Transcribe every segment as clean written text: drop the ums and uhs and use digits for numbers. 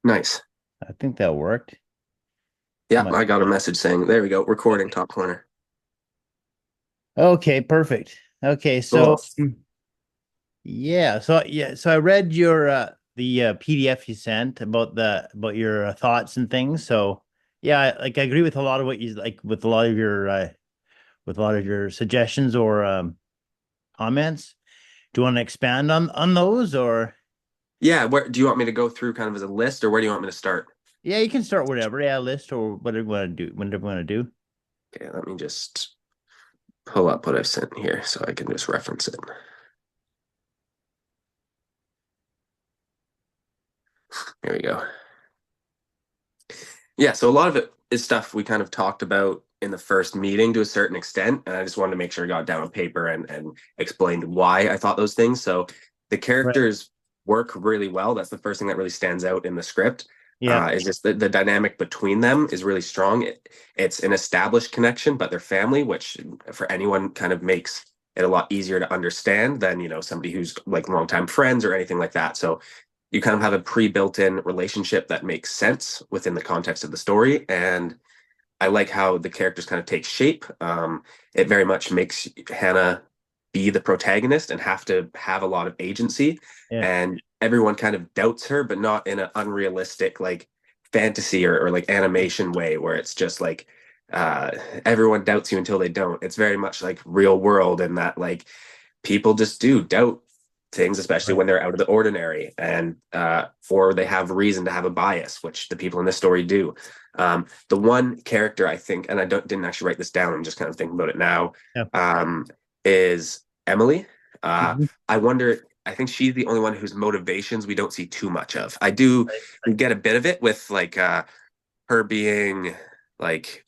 Nice. I think that worked. Yeah, My, I got a message saying, there we go, recording top corner. okay, perfect. Okay, Cool. so so I read your the PDF you sent about the about your thoughts and things. So yeah, I agree with a lot of what you like with a lot of your with a lot of your suggestions or comments. Do you want to expand on those or Yeah, where do you want me to go through kind of as a list or where do you want me to start? yeah, you can start whatever, yeah, list or whatever you want to do, whatever you want to do. Okay, let me just pull up what I've sent here so I can just reference it. Here we go. Yeah, so a lot of it is stuff we kind of talked about in the first meeting to a certain extent, and I just wanted to make sure I got it down on paper and explained why I thought those things. So the Right. characters work really well. That's the first thing that really stands out in the script. Yeah. Is just the dynamic between them is really strong. It's an established connection, but they're family, which for anyone kind of makes it a lot easier to understand than, somebody who's like longtime friends or anything like that. So you kind of have a pre-built-in relationship that makes sense within the context of the story. And I like how the characters kind of take shape. It very much makes Hannah be the protagonist and have to have a lot of agency. Yeah. And everyone kind of doubts her, but not in an unrealistic like fantasy or like animation way where it's just like uh everyone doubts you until they don't. It's very much like real world and that like people just do doubt things, especially Right. when they're out of the ordinary and or they have reason to have a bias, which the people in this story do. The one character I think, and I didn't actually write this down, I'm just kind of thinking about it now, Yeah. um, is Emily. Mhm. I wonder. I think she's the only one whose motivations we don't see too much of. I do Right. we get a bit of it with like her being like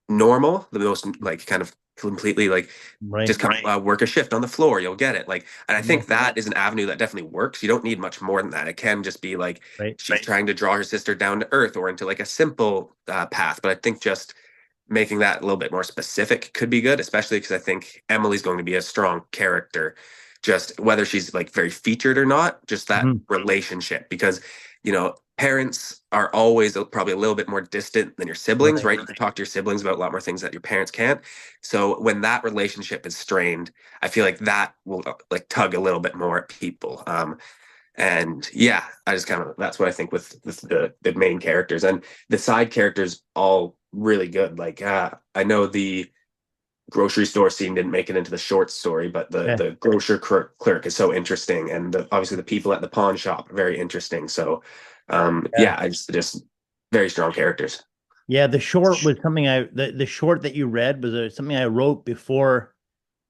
normal, the most like kind of completely like Right. just come work a shift on the floor, you'll get it. Like, and I Yeah. think that is an avenue that definitely works. You don't need much more than that. It can just be like Right. she's trying to draw her sister down to earth or into like a simple path. But I think just making that a little bit more specific could be good, especially because I think Emily's going to be a strong character, just whether she's like very featured or not, just that Mhm. relationship. Because, parents are always probably a little bit more distant than your siblings, Right. right? You can talk to your siblings about a lot more things that your parents can't. So when that relationship is strained, I feel like that will like tug a little bit more at people. And yeah, I just kind of that's what I think with the main characters and the side characters all really good. Like I know the grocery store scene didn't make it into the short story, but the Yeah. the clerk is so interesting, and obviously the people at the pawn shop are very interesting. So Yeah. yeah, I just very strong characters. Yeah, the short was something the short that you read was something I wrote before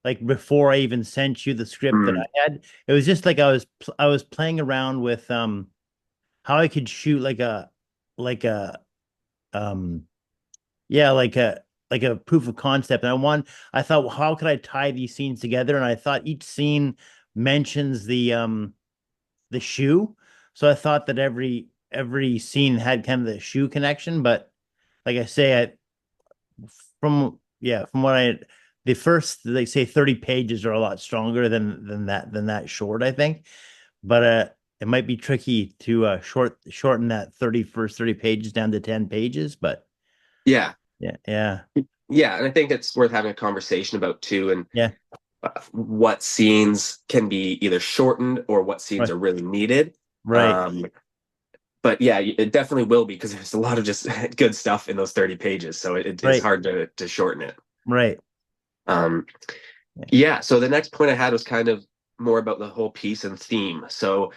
like before I even sent you the script that Mm, I had. It was just like I was playing around with how I could shoot like a um yeah, like a proof of concept. And I thought, well, how could I tie these scenes together? And I thought each scene mentions the shoe. So I thought that every scene had kind of the shoe connection, but like I say, from from what I the first they say 30 pages are a lot stronger than that short, I think. But it might be tricky to shorten that 30 pages down to 10 pages, but yeah, yeah, yeah, yeah, and I think it's worth having a conversation about too, and yeah, what scenes can be either shortened or what scenes right, are really needed. right, Um, but yeah, it definitely will be because there's a lot of just good stuff in those 30 pages, so it is right, hard to shorten it. right. Um, Yeah. yeah, so the next point I had was kind of more about the whole piece and theme. So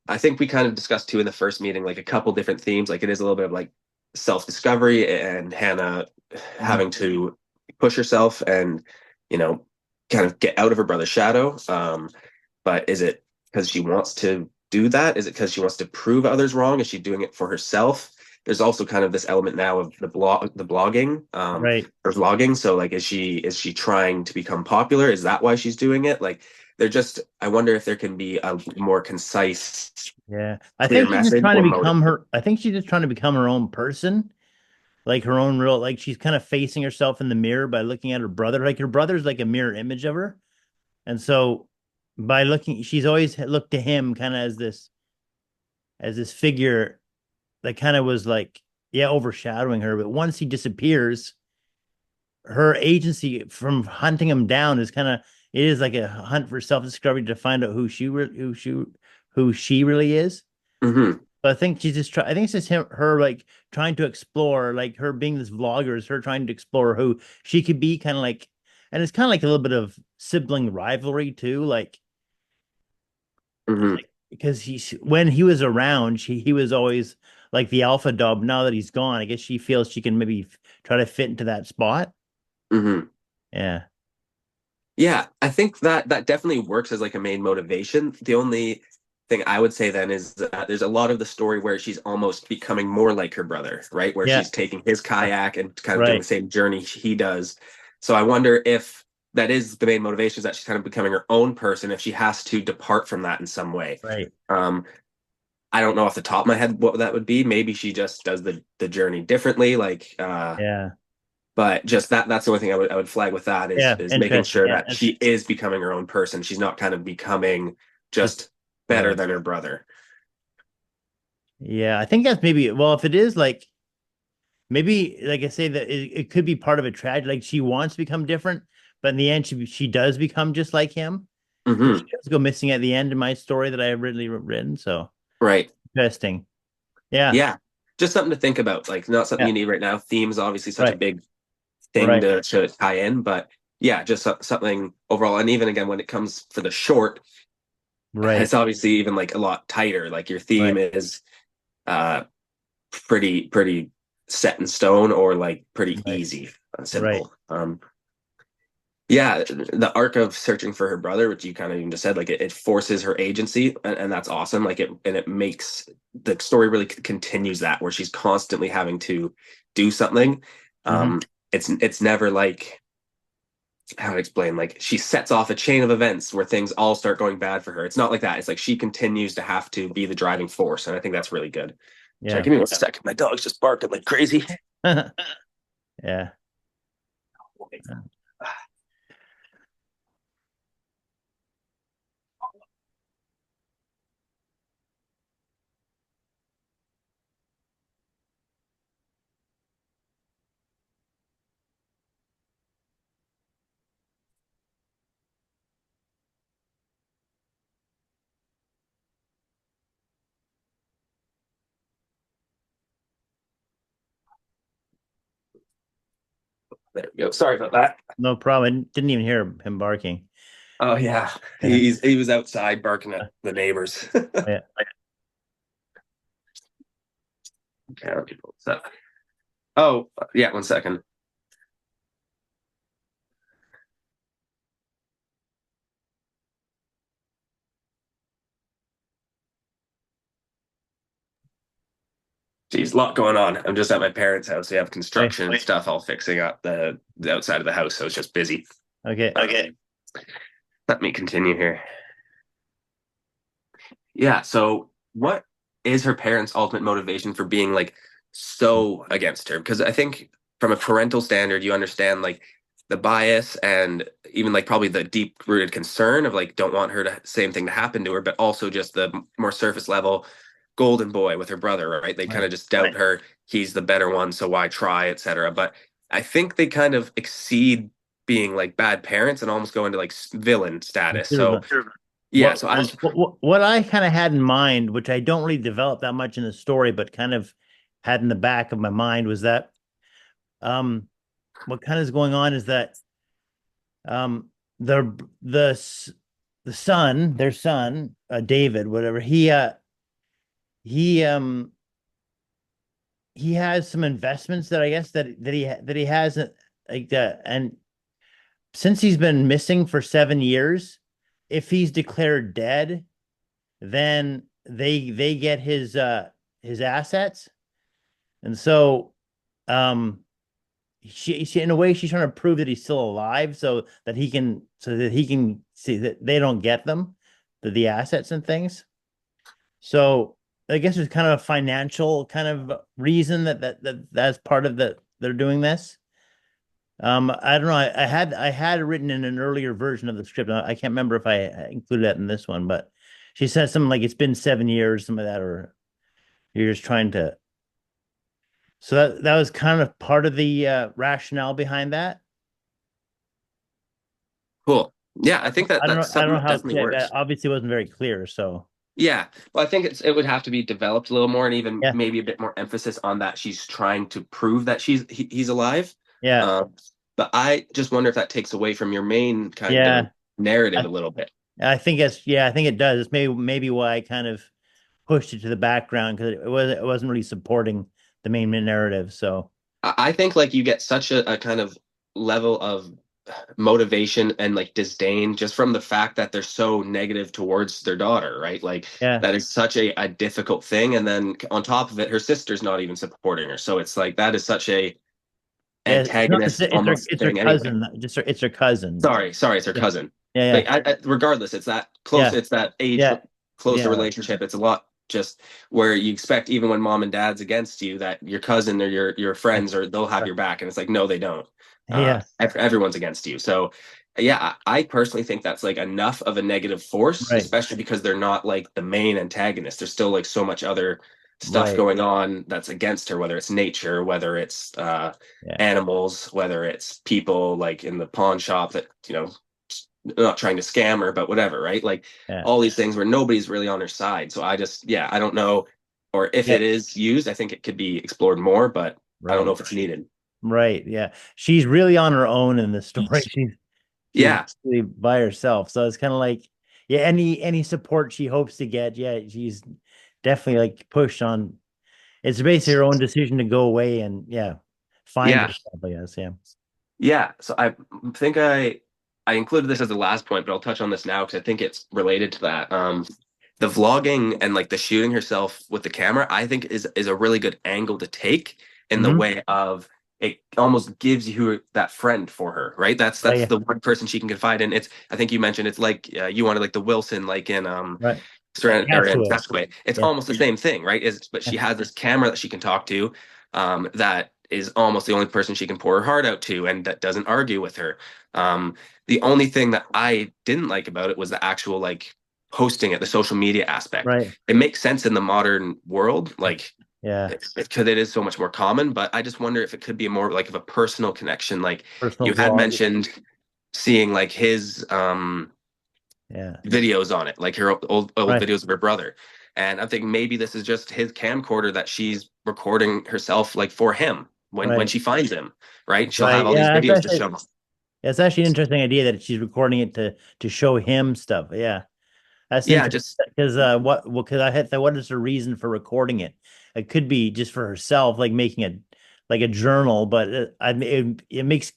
I think we kind of discussed too in the first meeting, like a couple different themes. Like it is a little bit of like self-discovery and Hannah Mhm. having to push herself and, you know, kind of get out of her brother's shadow. But is it because she wants to do that? Is it because she wants to prove others wrong? Is she doing it for herself? There's also kind of this element now of the blogging, Right. or vlogging. So like, is she trying to become popular? Is that why she's doing it? Like, they're just. I wonder if there can be a more concise, Yeah. clear message or motive. I think she's just trying to become her own person, like her own real, like she's kind of facing herself in the mirror by looking at her brother. Like her brother's like a mirror image of her. And so by looking, she's always looked to him kind of as this figure, that kind of was like, yeah, overshadowing her. But once he disappears, her agency from hunting him down is kind of, it is like a hunt for self discovery to find out who she really is. Hmm. But I think she's just I think it's just her like trying to explore, like her being this vlogger is her trying to explore who she could be, kind of like, and it's kind of like a little bit of sibling rivalry too, Hmm. like because when he was around, he was always like the alpha dog. Now that he's gone, I guess she feels she can maybe try to fit into that spot. Hmm. Yeah, Yeah, I think that that definitely works as like a main motivation. The only thing I would say then is that there's a lot of the story where she's almost becoming more like her brother, right? Where yeah, she's taking his kayak and kind of doing the right, same journey he does. So I wonder if that is the main motivation, is that she's kind of becoming her own person, if she has to depart from that in some way. right. Um, I don't know off the top of my head what that would be. Maybe she just does the journey differently, Yeah, but just that's the only thing I would flag with that yeah, is making interesting. sure Yeah, that she is becoming her own person. She's not kind of becoming just just better right. than her brother. Yeah, I think that's maybe, well, if it is like, maybe like I say that it could be part of a tragedy. Like she wants to become different, but in the end, she does become just like him. So she Hmm. does go missing at the end in my story that I have originally written. So Right. interesting. Yeah, Yeah. Just something to think about. Like not something yeah, you need right now. Theme's obviously such a right, big thing right, to tie in, but yeah, just something overall. And even again, when it comes for the short, right, it's obviously even like a lot tighter. Like your theme right, is uh pretty set in stone or like pretty right, easy and right. simple. Yeah, the arc of searching for her brother, which you kind of even just said, like it forces her agency, and that's awesome. Like it, and it makes the story really continues that where she's constantly having to do something. Hmm. It's never like how to explain. Like she sets off a chain of events where things all start going bad for her. It's not like that. It's like she continues to have to be the driving force, and I think that's really good. Sorry, Yeah, give me 1 second. My dog's just barking like crazy. yeah. There we go. Sorry about that. No problem. I didn't even hear him barking. Oh yeah, Yeah, he was outside barking at the neighbors. yeah. Okay, let me pull this up. Oh, yeah, 1 second. Geez, a lot going on. I'm just at my parents' house. They have Okay, construction and stuff all fixing up the outside of the house, so it's just busy. okay. Okay. Let me continue here. Yeah, so what is her parents' ultimate motivation for being like so against her? Because I think from a parental standard, you understand like the bias and even like probably the deep-rooted concern of like don't want her to same thing to happen to her, but also just the more surface level golden boy with her brother, right? They kind Right. of just doubt her, he's the better one, so why try, etc. But I think they kind of exceed being like bad parents and almost go into like villain status. So yeah, What so I just what I kind of had in mind, which I don't really develop that much in the story, but kind of had in the back of my mind, was that um what kind of is going on is that um the the s- the son, their son, David, whatever, he he has some investments that I guess that he has like that, and since he's been missing for 7 years, if he's declared dead, then they get his assets. And so she in a way she's trying to prove that he's still alive so that he can see that they don't get them, the assets and things. So I guess there's kind of a financial kind of reason that's part of the they're doing this. I don't know. I had it written in an earlier version of the script. I can't remember if I included that in this one, but she says something like it's been 7 years, some of that, or you're just trying to. So that was kind of part of the rationale behind that. Cool. Yeah, I think that I don't that's know. I don't something know that how definitely clear. That works. obviously wasn't very clear. So Yeah, well, I think it would have to be developed a little more, and even yeah, maybe a bit more emphasis on that she's trying to prove that he's alive. yeah, Um, but I just wonder if that takes away from your main kind of yeah. narrative a I, little bit. I think it's yeah. I think it does. It's maybe why I kind of pushed it to the background because it wasn't really supporting the main narrative. So I think like you get such a kind of level of motivation and like disdain just from the fact that they're so negative towards their daughter, right? Like yeah, that is such a difficult thing. And then on top of it, her sister's not even supporting her. So it's like that is such a yeah. It's not. antagonist almost It's her thing anyway. cousin. It's her cousin. Sorry, it's her Yeah, cousin. yeah, Like regardless, it's that close. yeah, It's that age yeah, closer yeah, relationship. It's a lot just where you expect even when mom and dad's against you that your cousin or your yeah, friends or they'll have your back, and it's like no, they don't. yeah. Everyone's against you. So yeah, I personally think that's like enough of a negative force, Right, especially because they're not like the main antagonist. There's still like so much other stuff right. going on that's against her, whether it's nature, whether it's Yeah, animals, whether it's people like in the pawn shop that, not trying to scam her, but whatever, right? Like yeah, all these things where nobody's really on her side. So yeah, I don't know. Or if yeah. it is used, I think it could be explored more, but I don't know Right, if it's needed. right. Yeah, she's really on her own in this story. She's Yeah. really by herself. So it's kind of like, yeah, any support she hopes to get, yeah, she's definitely like pushed on. It's basically her own decision to go away and yeah, find Yeah. herself, I guess. Yeah. Yeah. So I think I included this as the last point, but I'll touch on this now because I think it's related to that. The vlogging and like the shooting herself with the camera, I think is a really good angle to take in the Hmm. way of it almost gives you that friend for her, right? Yeah, That's yeah, the one person she can confide in. It's I think you mentioned it's like you wanted like the Wilson like in right. Or in Castaway. Castaway. It's Yeah, almost the same thing, right? Is but yeah, she has this camera that she can talk to, that is almost the only person she can pour her heart out to, and that doesn't argue with her. The only thing that I didn't like about it was the actual like posting it, the social media aspect. right. It makes sense in the modern world, like Yeah, because it is so much more common. But I just wonder if it could be more like of a personal connection, like personal you had vlog. mentioned seeing like his Yeah, videos on it, like her old right, videos of her brother. And I'm thinking maybe this is just his camcorder that she's recording herself, like for him when right, she finds him, right? She'll have right. all these Yeah, videos to show. it's actually an interesting idea that she's recording it to show him stuff. Yeah. That's Yeah, interesting just because well, because I had thought, what is the reason for recording it? It could be just for herself, like making a like a journal, but it makes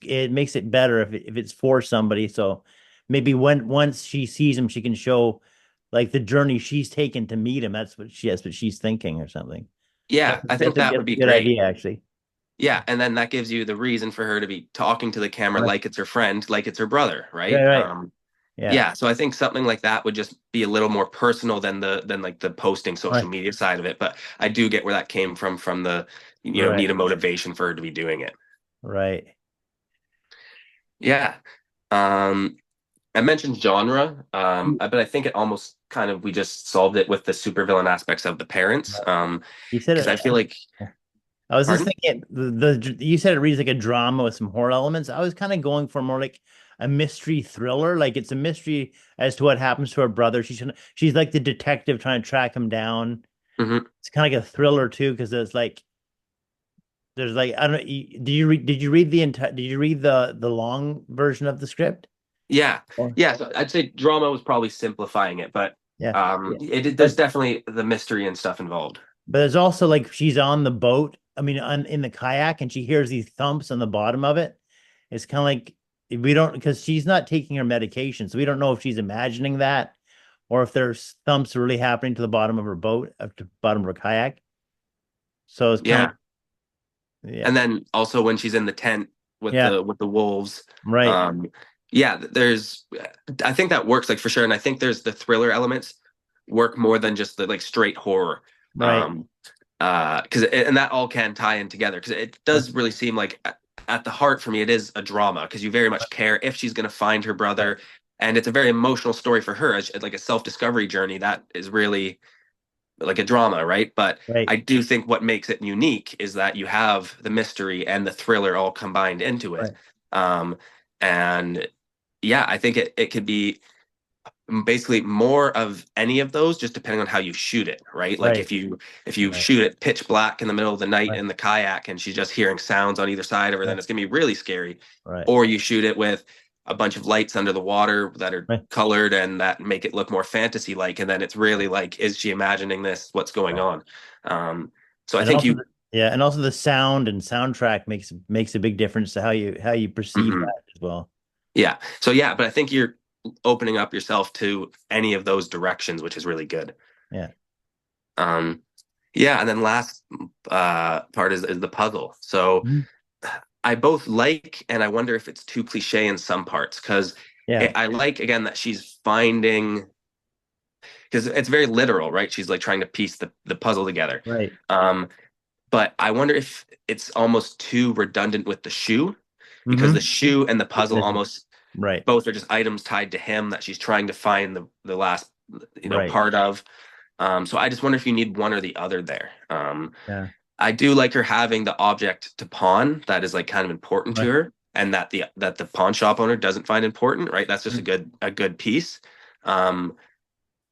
it better if it's for somebody. So maybe once she sees him, she can show like the journey she's taken to meet him. That's what she's thinking or something. yeah, I think that That's would a be good great. idea, actually. Yeah, and then that gives you the reason for her to be talking to the camera Right, like it's her friend, like it's her brother, right, right? right. Yeah, Yeah, so I think something like that would just be a little more personal than like the posting social right, media side of it. But I do get where that came from the right, need a motivation for her to be doing it. right. Yeah. I mentioned genre, but I think it almost kind of we just solved it with the supervillain aspects of the parents. You said Because it. I feel like, I was just pardon? thinking you said it reads like a drama with some horror elements. I was kind of going for more like a mystery thriller. Like it's a mystery as to what happens to her brother. She's like the detective trying to track him down. Hmm. It's kind of like a thriller too, because there's like I don't know. Did you read the entire did you read the long version of the script? Yeah, Or yeah. So I'd say drama was probably simplifying it, but yeah. Yeah. there's But definitely the mystery and stuff involved. there's also like she's on the boat. I mean, in the kayak, and she hears these thumps on the bottom of it. It's kind of like we don't because she's not taking her medication, so we don't know if she's imagining that or if there's thumps really happening to the bottom of her boat, up to the bottom of her kayak. So it's kind of Yeah. like, yeah, And then also when she's in the tent yeah, with the wolves, right, um, yeah, there's I think that works like for sure, and I think there's the thriller elements work more than just the like straight horror, right, um, because and that all can tie in together because it does really seem like at the heart for me it is a drama because you very much care if she's going to find her right, brother, and it's a very emotional story for her as like a self discovery journey that is really like a drama, right? But Right. I do think what makes it unique is that you have the mystery and the thriller all combined into it. Right. Um, and yeah, I think it could be basically more of any of those, just depending on how you shoot it, right? Like Right. if you Right. shoot it pitch black in the middle of the night Right. in the kayak and she's just hearing sounds on either side of her, then Right. it's gonna be really scary. Right. Or you shoot it with a bunch of lights under the water that are Right. colored and that make it look more fantasy like, and then it's really like, is she imagining this? What's going Right. on? So I And think also, you. yeah, and also the sound and soundtrack makes a big difference to how you perceive Mhm. that as well. Yeah. So yeah, but I think you're opening up yourself to any of those directions, which is really good. Yeah. Um, yeah, and then last part is the puzzle. So Mhm. I both like and I wonder if it's too cliche in some parts because Yeah. I like again that she's finding because it's very literal, right? She's like trying to piece the puzzle together. Right. Um, but I wonder if it's almost too redundant with the shoe because the Mm-hmm. shoe and the It's puzzle missing. almost Right. both are just items tied to him that she's trying to find the last Right. part of. So I just wonder if you need one or the other there. Yeah. I do like her having the object to pawn that is like kind of important to Right. her, and that the pawn shop owner doesn't find important, right? That's just Mm. a good piece. Um,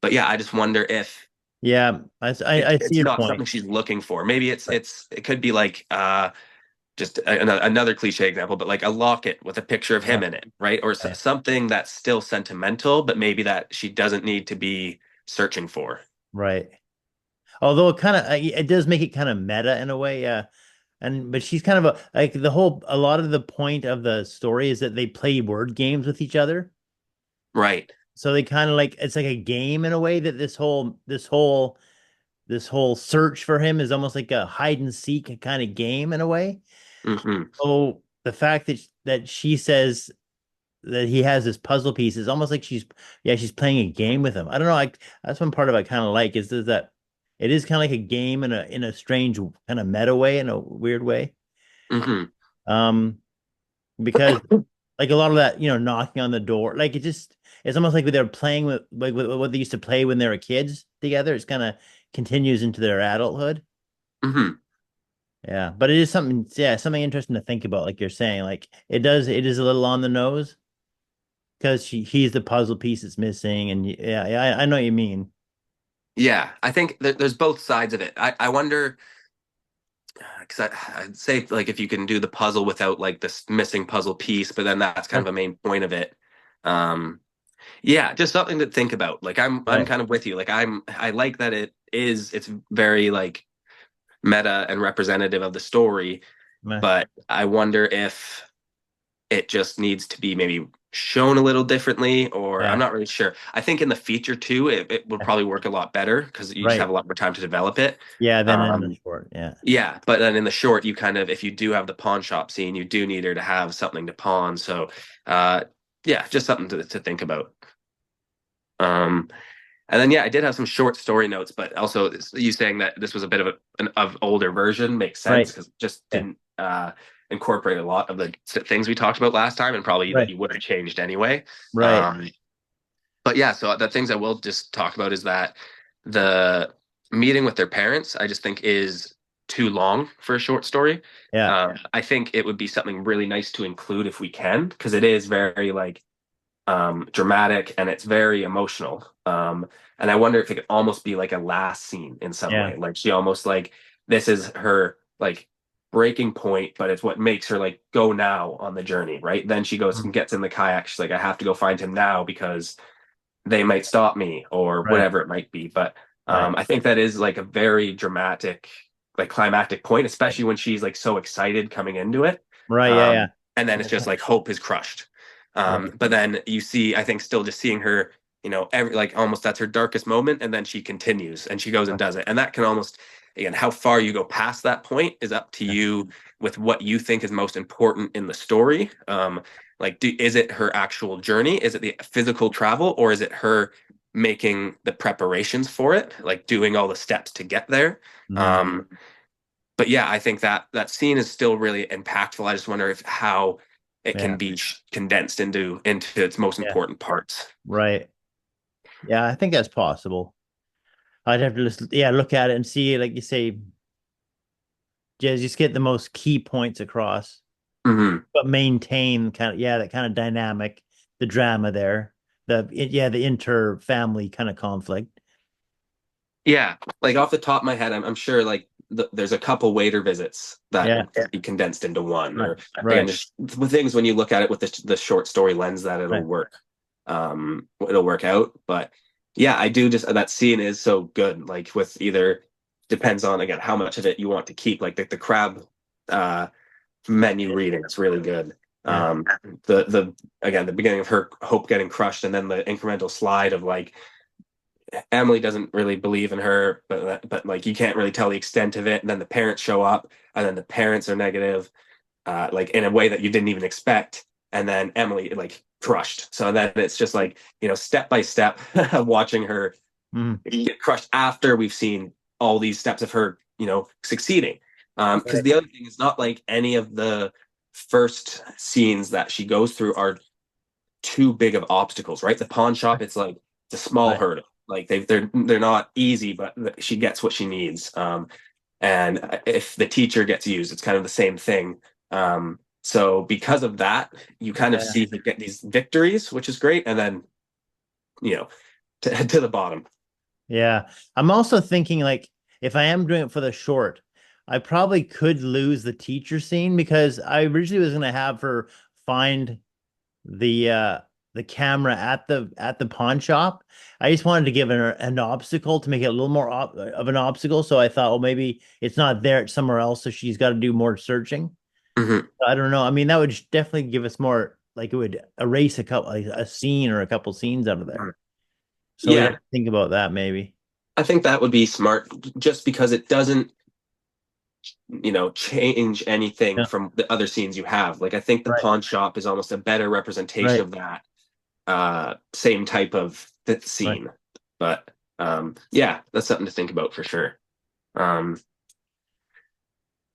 but yeah, I just wonder if Yeah. I see it's your not point. something she's looking for. Maybe Right. it could be like just another cliche example, but like a locket with a picture of him Yeah. in it, right? Or Yeah. something that's still sentimental, but maybe that she doesn't need to be searching for. Right. Although it does make it kind of meta in a way. Yeah. And but she's kind of like a lot of the point of the story is that they play word games with each other. Right. So they kind of like it's like a game in a way that this whole search for him is almost like a hide and seek kind of game in a way. Hmm. So the fact that she says that he has this puzzle piece is almost like she's playing a game with him. I don't know, like that's one part of I kind of like is that it is kind of like a game in a strange kind of meta way in a weird way. Hmm. Um, because like a lot of that, knocking on the door, like it's almost like they're playing with what they used to play when they were kids together. It's kind of continues into their adulthood. Hmm. Yeah, but it is something, yeah, something interesting to think about. Like you're saying, like it is a little on the nose because he's the puzzle piece that's missing, and yeah, I know what you mean. Yeah, I think there's both sides of it. I wonder because I'd say like if you can do the puzzle without like this missing puzzle piece, but then that's kind Right, of a main point of it. Um, yeah, just something to think about. Like I'm right, kind of with you. Like I like that it's very like meta and representative of the story, right, but I wonder if it just needs to be maybe shown a little differently, or I'm yeah, not really sure. I think in the feature too, it would yeah, probably work a lot better because you just have right, a lot more time to develop it. yeah. Then in the Um, short, yeah, yeah, but then in the short, you kind of, if you do have the pawn shop scene, you do need her to have something to pawn. So, uh, yeah, just something to think about. Um, and then yeah, I did have some short story notes, but also you saying that this was a bit of an of older version makes sense right, because it just yeah, didn't incorporate a lot of the things we talked about last time, and probably that right, you would have changed anyway. right, Um, but yeah, so the things I will just talk about is that the meeting with their parents, I just think is too long for a short story. yeah, I think it would be something really nice to include if we can, because it is very like dramatic and it's very emotional. And I wonder if it could almost be like a last scene in some yeah, way. Like she almost like this is her like breaking point, but it's what makes her like go now on the journey, right? Then she goes mm, and gets in the kayak. She's like, I have to go find him now because they might stop me or right, whatever it might be. But right, I think that is like a very dramatic, like climactic point, right, especially when she's like so excited coming into it. right, yeah, yeah, Um, and then it's just like hope is crushed. right, But then you see, I think still just seeing her, every like almost that's her darkest moment, and then she continues and she goes and right, does it. And that can almost, again, how far you go past that point is up to yeah, you with what you think is most important in the story. Like, is it her actual journey? Is it the physical travel, or is it her making the preparations for it, like doing all the steps to get there? mhm, Um, but yeah, I think that scene is still really impactful. I just wonder if how it can yeah, be condensed into its most yeah, important parts. right, yeah. I think that's possible. I'd have to just, yeah, look at it and see, like you say, just get the most key points across, Hmm. but maintain kind of, yeah, that kind of dynamic, the drama there, yeah, the inter-family kind of conflict. Yeah, like off the top of my head, I'm sure like there's a couple waiter visits that Yeah, can be condensed into one, right, or again, right. just with things when you look at it with the short story lens that it'll Right. work, it'll work out. But yeah, I do just that scene is so good. Like with either depends on again how much of it you want to keep. Like the crab uh menu reading, it's really good. Yeah, Um, the again the beginning of her hope getting crushed, and then the incremental slide of like Emily doesn't really believe in her, but like you can't really tell the extent of it. And then the parents show up, and then the parents are negative, like in a way that you didn't even expect. And then Emily like crushed. So then it's just like step by step, watching her mm, get crushed after we've seen all these steps of her, succeeding. Because right, the other thing is not like any of the first scenes that she goes through are too big of obstacles, right? The pawn shop, it's like it's a small right. hurdle. Like they're not easy, but she gets what she needs. And if the teacher gets used, it's kind of the same thing. So because of that, you kind of Yeah, see her get these victories, which is great, and then you know to the bottom. yeah. I'm also thinking like if I am doing it for the short, I probably could lose the teacher scene because I originally was gonna have her find the uh the camera at the pawn shop. I just wanted to give her an obstacle to make it a little more of an obstacle. So I thought, well, maybe it's not there, it's somewhere else, so she's got to do more searching. Hmm. I don't know. I mean, that would definitely give us more, like it would erase a couple, like a scene or a couple scenes out of there. So we'd have Yeah, to think about that maybe. I think that would be smart, just because it doesn't change anything Yeah. from the other scenes you have. Like I think the Right. pawn shop is almost a better representation Right. of that same type of Right. scene. But yeah, that's something to think about for sure. Um,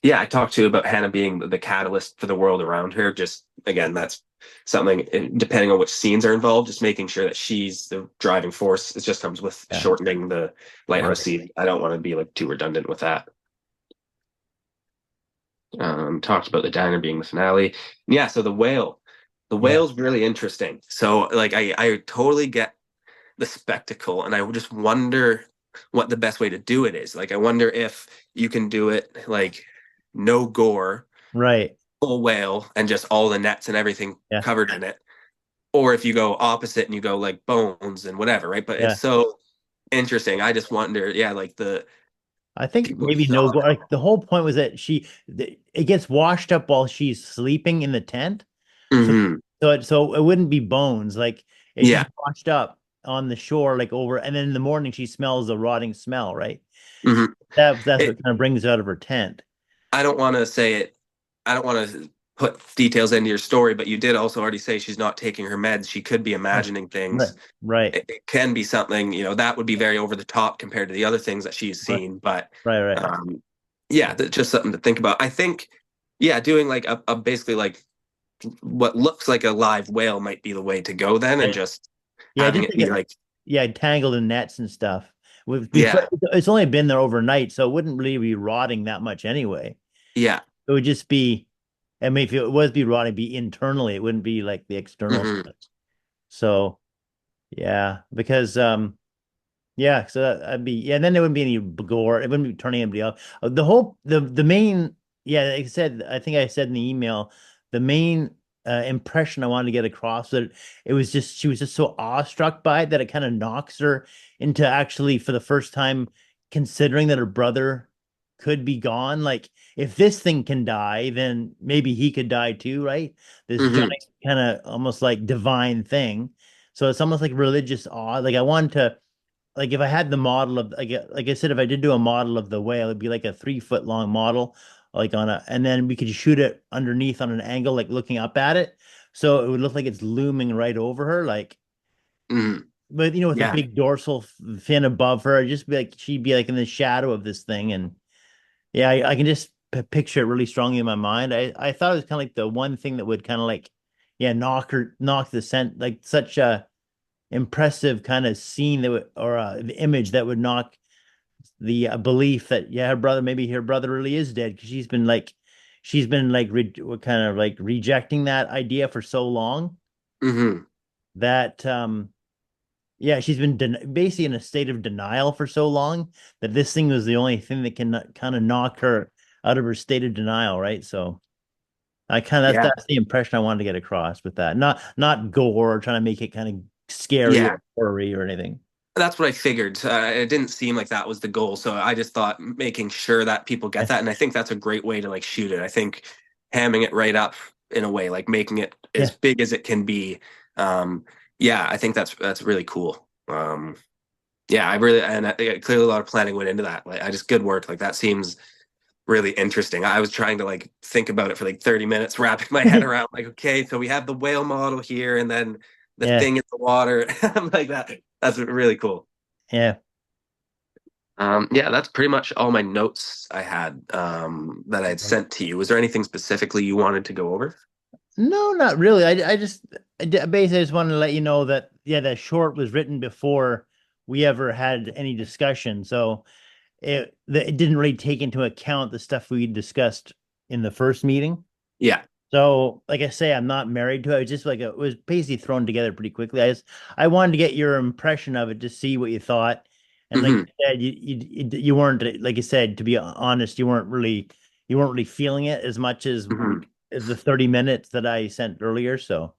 yeah, I talked to you about Hannah being the catalyst for the world around her. Just again, that's something, depending on which scenes are involved, just making sure that she's the driving force. It just comes with Yeah. shortening the lighthouse Right. scene. I don't want to be like too redundant with that. Talked about the diner being the finale. Yeah, so the whale. The Yeah. whale's really interesting. So like I totally get the spectacle, and I just wonder what the best way to do it is. Like I wonder if you can do it like no gore, Right. full whale, and just all the nets and everything Yeah. covered in it. Or if you go opposite and you go like bones and whatever, right? But it's Yeah. so interesting. I just wonder, yeah, like the I think people who maybe no saw go. it. Like the whole point was that it gets washed up while she's sleeping in the tent. So Hmm. so it wouldn't be bones. Like it just Yeah. washed up on the shore, like over, and then in the morning she smells the rotting smell, right? Hmm. That's It, what kind of brings her out of her tent. I don't want to say it. I don't want to put details into your story, but you did also already say she's not taking her meds. She could be Right. imagining Right. things. Right. It can be something, that would be very over the top compared to the other things that she's Right. seen. But Right. Right. um, yeah, that's just something to think about. I think, yeah, doing like a basically like what looks like a live whale might be the way to go then, and Right. just Yeah, having just it like be like, yeah, tangled in nets and stuff. With before yeah, it's only been there overnight, so it wouldn't really be rotting that much anyway. yeah, It would just be, I mean, if it was be rotting, it'd be internally. It wouldn't be like the external hmm, stuff. So yeah, because yeah, so I'd be, yeah, and then there wouldn't be any gore. It wouldn't be turning anybody off. The main, yeah, like I said, I think I said in the email, the main impression I wanted to get across that it was just she was just so awestruck by it that it kind of knocks her into actually for the first time considering that her brother could be gone. Like if this thing can die, then maybe he could die too, right? This giant hmm, kind of almost like divine thing. So it's almost like religious awe. Like I wanted to, like if I had the model of, like I said, if I did do a model of the whale, it'd be like a 3 foot long model, like on a, and then we could shoot it underneath on an angle, like looking up at it, so it would look like it's looming right over her, like, hmm, but with a yeah, big dorsal fin above her, it'd just be like she'd be like in the shadow of this thing, and yeah, I can just picture it really strongly in my mind. I thought it was kind of like the one thing that would kind of like, yeah, knock the scent, like such a impressive kind of scene that would, or the image that would knock the belief that yeah, her brother, maybe her brother really is dead, because she's been like kind of like rejecting that idea for so long Hmm. that yeah, she's been basically in a state of denial for so long that this thing was the only thing that can kind of knock her out of her state of denial, right? So I kind of Yeah. that's the impression I wanted to get across with that. Not gore or trying to make it kind of scary or Yeah. gory or anything. That's what I figured. It didn't seem like that was the goal, so I just thought making sure that people get Yeah, that, and I think that's a great way to like shoot it. I think hamming it right up in a way, like making it as yeah, big as it can be. Um, yeah, I think that's really cool. Yeah, I really and clearly a lot of planning went into that. Like, I just good work. Like that seems really interesting. I was trying to like think about it for like 30 minutes, wrapping my head around like, okay, so we have the whale model here, and then the yeah, thing in the water. I'm like that. That's really cool. yeah. Yeah, that's pretty much all my notes I had that I had sent to you. Was there anything specifically you wanted to go over? No, not really. Basically I just wanted to let you know that yeah, that short was written before we ever had any discussion. So it didn't really take into account the stuff we discussed in the first meeting. Yeah. So, like I say, I'm not married to it. I was just it was basically thrown together pretty quickly. I wanted to get your impression of it to see what you thought. And like Hmm. you said, you weren't, like you said, to be honest, you weren't really feeling it as much Hmm. as the 30 minutes that I sent earlier. So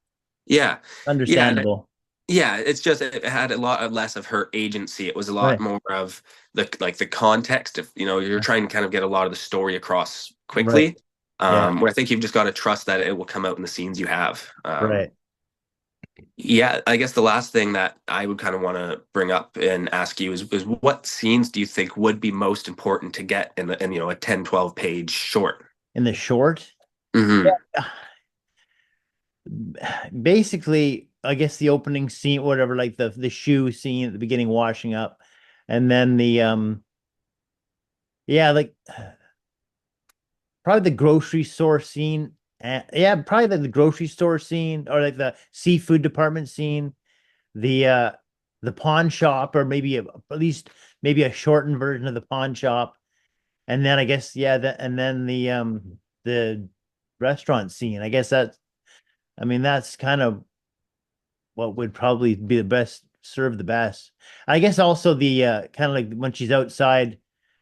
Yeah. Yeah. understandable. Yeah. It's just it had a lot less of her agency. It was a lot Right. more of the context of, you're trying to kind of get a lot of the story across Right. quickly. Yeah. Where I think you've just got to trust that it will come out in the scenes you have. Right. Yeah, I guess the last thing that I would kind of want to bring up and ask you is what scenes do you think would be most important to get in a 10, 12 page short? In the short, Hmm. basically, I guess the opening scene, whatever, like the shoe scene at the beginning, washing up, and then the yeah, like probably the grocery store scene. Yeah, probably the grocery store scene or like the seafood department scene, the uh the pawn shop, or maybe at least maybe a shortened version of the pawn shop, and then I guess yeah, and then the restaurant scene. I guess I mean that's kind of what would probably be the best serve the best. I guess also the kind of like when she's outside,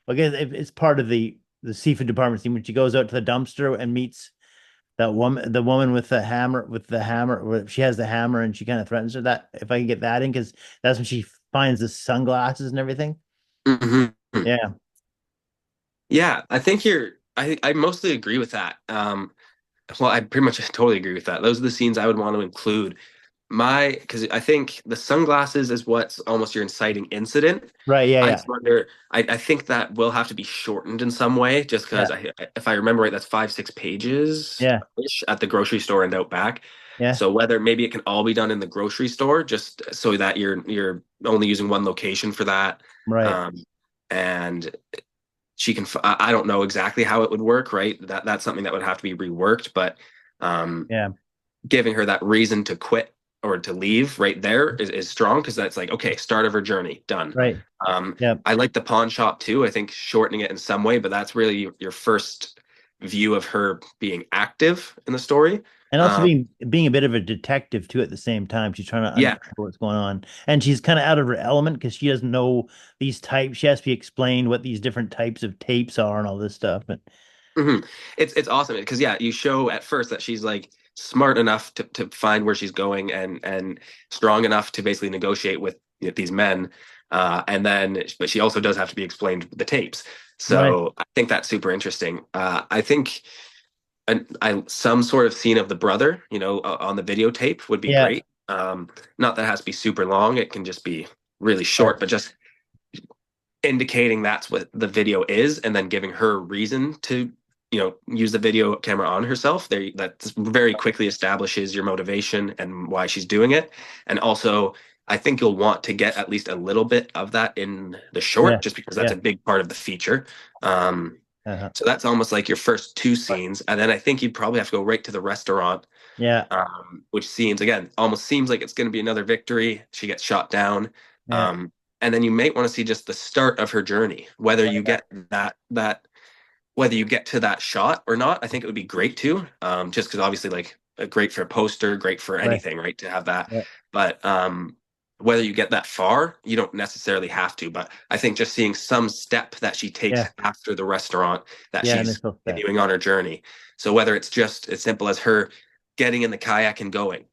I guess it's part of the seafood department scene when she goes out to the dumpster and meets the woman with the hammer, where she has the hammer and she kind of threatens her. That if I can get that in, because that's when she finds the sunglasses and everything. Hmm. Yeah, Yeah, I think I mostly agree with that. Well, I pretty much totally agree with that. Those are the scenes I would want to include. Because I think the sunglasses is what's almost your inciting incident. right. Yeah, I yeah, just wonder, I think that will have to be shortened in some way, just because yeah, if I remember right, that's 5, 6 pages yeah, ish at the grocery store and out back. yeah. So whether maybe it can all be done in the grocery store, just so that you're only using one location for that. Right. Um, and she can, I don't know exactly how it would work, right? That's something that would have to be reworked, but um, Yeah. giving her that reason to quit or to leave right there is strong, because that's like, okay, start of her journey, done. Right. um, Yeah. I like the pawn shop too. I think shortening it in some way, but that's really your first view of her being active in the story. And also um, being a bit of a detective too at the same time. She's trying to yeah. understand what's going on. And she's kind of out of her element because she doesn't know these types. She has to be explained what these different types of tapes are and all this stuff. But Hmm. It's awesome because yeah, you show at first that she's like smart enough to find where she's going and strong enough to basically negotiate with these men, and then but she also does have to be explained the tapes. right. So I think that's super interesting. I think some sort of scene of the brother, on the videotape would be Yeah. great. Not that it has to be super long; it can just be really Right. short, but just indicating that's what the video is, and then giving her reason to use the video camera on herself there. That very quickly establishes your motivation and why she's doing it. And also, I think you'll want to get at least a little bit of that in the Yeah. short, just because that's Yeah. a big part of the feature. um, Uh-huh. so that's almost like your first two scenes, and then I think you'd probably have to go right to the restaurant, Yeah. which seems again almost seems like it's going to be another victory. She gets shot down. Yeah. um, and then you may want to see just the start of her journey, whether Right, you get that whether you get to that shot or not. I think it would be great too, just because obviously like great for a poster, great for right, anything, right, to have that. right. But whether you get that far, you don't necessarily have to. But I think just seeing some step that she takes Yeah, after the restaurant, that yeah, she's initial step. continuing on her journey. So whether it's just as simple as her getting in the kayak and going,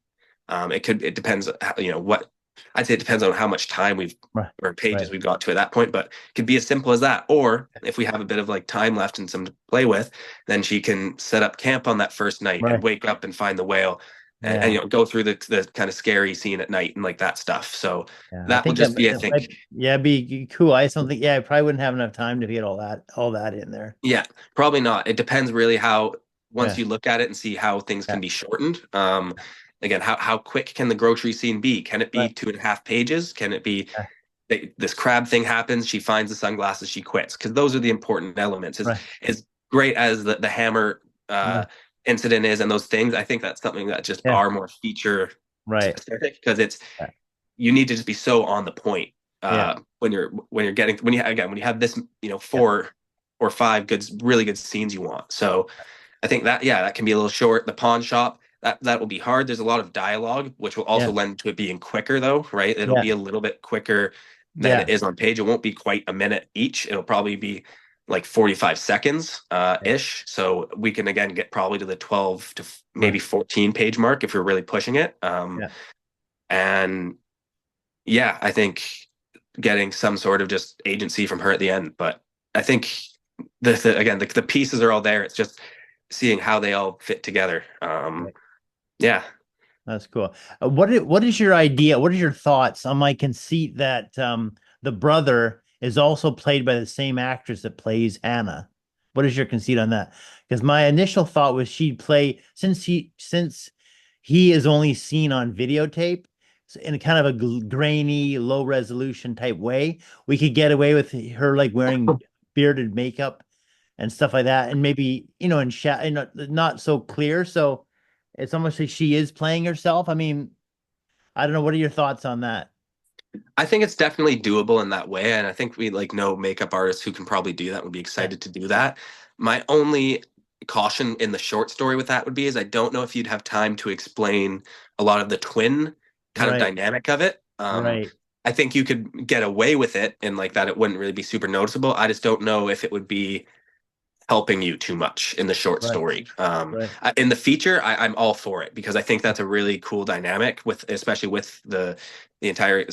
it depends, what I'd say it depends on how much time we've Right, or pages right, we've got to at that point, but it could be as simple as that. Or if we have a bit of like time left and some to play with, then she can set up camp on that first night and right. wake up and find the whale, and Yeah, go through the kind of scary scene at night and like that stuff. So yeah. I that will think that, just be, I that might, think, yeah, be cool. I just don't think, yeah, I probably wouldn't have enough time to get all that in there. yeah, probably not. It depends really how, once Yeah, you look at it and see how things yeah, can be shortened. Again, how quick can the grocery scene be? Can it be right, 2.5 pages? Can it be yeah, this crab thing happens, she finds the sunglasses, she quits? Because those are the important elements. right, As great as the hammer yeah, incident is, and those things, I think that's something that just yeah, are more feature right, specific, because it's, yeah, you need to just be so on the point yeah, when you have this, yeah, 4 or 5 really good scenes you want. So I think that, yeah, that can be a little short. The pawn shop, that will be hard. There's a lot of dialogue, which will also yeah, lend to it being quicker, though, right? It'll yeah, be a little bit quicker than it yeah, is on page. It won't be quite a minute each. It'll probably be like 45 seconds yeah, ish. So we can again get probably to the 12 to maybe right, 14 page mark if we're really pushing it. yeah, And yeah, I think getting some sort of just agency from her at the end. But I think again, the pieces are all there. It's just seeing how they all fit together. right. Yeah. That's cool. What is your idea? What is your thoughts on my conceit that the brother is also played by the same actress that plays Hannah? What is your conceit on that? Because my initial thought was she'd play, since he is only seen on videotape in a kind of a grainy, low resolution type way, we could get away with her like wearing bearded makeup and stuff like that, and maybe in not so clear. So it's almost like she is playing herself. I mean, I don't know. What are your thoughts on that? I think it's definitely doable in that way. And I think we like know makeup artists who can probably do that, would be Yeah, excited to do that. My only caution in the short story with that would be is I don't know if you'd have time to explain a lot of the twin kind of right, dynamic of it. right, I think you could get away with it in like that. It wouldn't really be super noticeable. I just don't know if it would be helping you too much in the short right, story. right, In the feature, I'm all for it because I think that's a really cool dynamic with, especially with the entire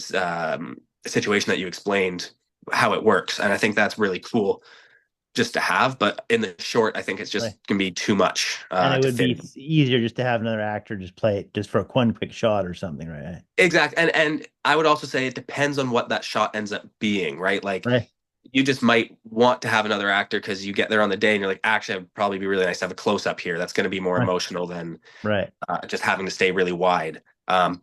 situation that you explained how it works, and I think that's really cool just to have. But in the short, I think it's right. just gonna be too much And it to would fit be in. easier just to have another actor just play it just for one quick shot or something, right? Exactly, and I would also say it depends on what that shot ends up being, right? Like Right, you just might want to have another actor because you get there on the day and you're like, actually, it'd probably be really nice to have a close up here. That's going to be more right, emotional than right, just having to stay really wide.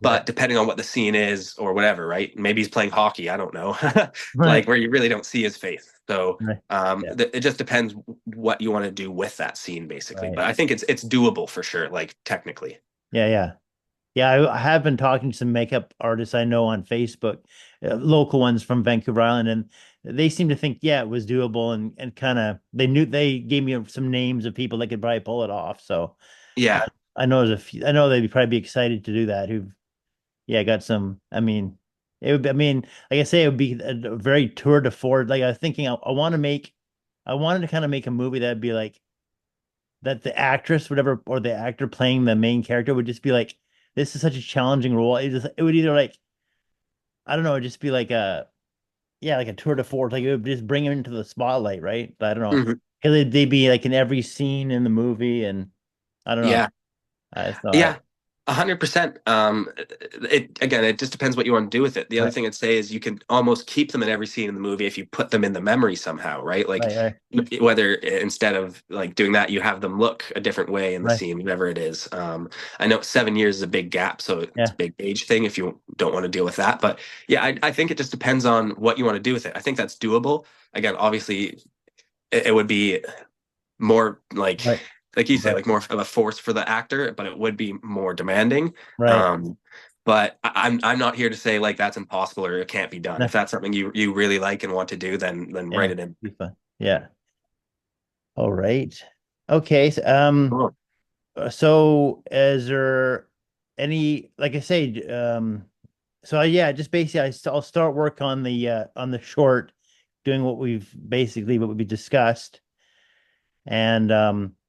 right, But depending on what the scene is or whatever, right? Maybe he's playing hockey. I don't know, like right, where you really don't see his face. So right. Yeah, it just depends what you want to do with that scene, basically. right. But I think it's doable for sure, like technically. Yeah, yeah. Yeah, I have been talking to some makeup artists I know on Facebook, local ones from Vancouver Island, and they seem to think, yeah, it was doable, and kind of they gave me some names of people that could probably pull it off. So I, Yeah, I know there's a few, I know they'd probably be excited to do that. Who, yeah, got some. I mean, it would. I mean, like I say, it would be a very tour de force. Like I was thinking, I wanted to kind of make a movie that'd be like that the actress, whatever, or the actor playing the main character would just be like, this is such a challenging role. It would either like, I don't know, it'd just be like yeah, like a tour de force. Like it would just bring him into the spotlight, right? I don't know. hmm, Because they'd be like in every scene in the movie, and I don't know. yeah. I thought, Yeah, 100%. It again, it just depends what you want to do with it. The other right, thing I'd say is you can almost keep them in every scene in the movie if you put them in the memory somehow, right? Like right, right, whether instead of like doing that, you have them look a different way in the right. scene, whatever it is. I know 7 years is a big gap, so it's a Yeah, big age thing if you don't want to deal with that. But yeah, I think it just depends on what you want to do with it. I think that's doable. Again, obviously, it would be more right, like you say, right, like more of a force for the actor, but it would be more demanding. right. Um, but I'm not here to say like that's impossible or it can't be done. No, If that's something you really like and want to do, then yeah, write it in. be fun. Yeah. All right. Okay. Cool. So is there any, like I say, so yeah, just basically I'll start work on the short, doing what we discussed. And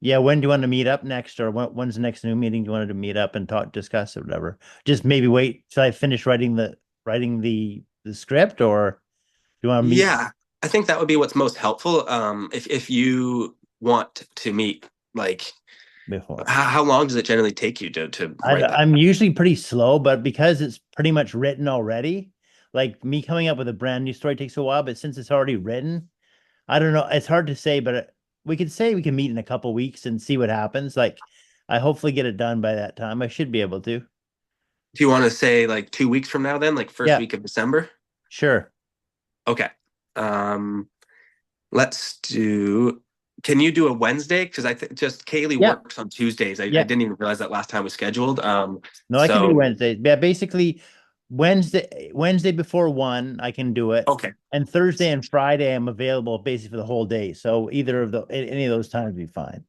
yeah, when do you want to meet up next, or when's the next new meeting? Do you want to meet up and talk, discuss, or whatever? Just maybe wait till I finish writing the script, or do you want to meet Yeah, I think that would be what's most helpful. If you want to meet, like, before? how long does it generally take you to write that? I'm usually pretty slow, but because it's pretty much written already, like me coming up with a brand new story takes a while, but since it's already written, I don't know. It's hard to say, but we could say we can meet in a couple weeks and see what happens. Like, I hopefully get it done by that time. I should be able to. Do you want to say like 2 weeks from now, then, like first Yeah, week of December? sure. Okay. Um, let's do. Can you do a Wednesday? Because I think just Kaylee Yeah, works on Tuesdays. I yeah. didn't even realize that last time we scheduled. No, I can do So Wednesday. Yeah, basically Wednesday before 1, I can do it. okay, And Thursday and Friday I'm available basically for the whole day. So either of any of those times would be fine.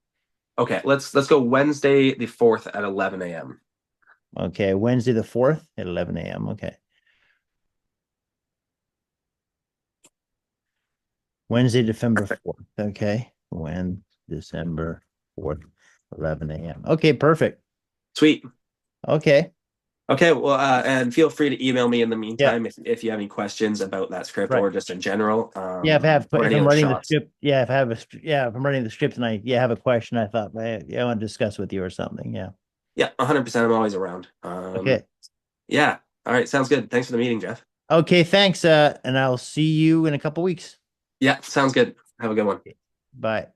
okay. Let's go Wednesday the 4th at 11 a.m. Okay, Wednesday the 4th at 11 a.m. Okay. Wednesday, December Perfect. 4th. Okay. When December 4th, 11 a.m. Okay, perfect. Sweet. Okay. Okay, well, and feel free to email me in the Yeah, meantime if you have any questions about that script right. or just in general, Yeah, or if any I'm other writing the shots. script, yeah, if I'm writing the script and I have a question, I thought, yeah, I want to discuss with you or something. Yeah. Yeah, 100%. I'm always around. Okay. Yeah. All right, sounds good. Thanks for the meeting, Jeff. Okay, thanks. And I'll see you in a couple weeks. Yeah, sounds good. Have a good one. Bye.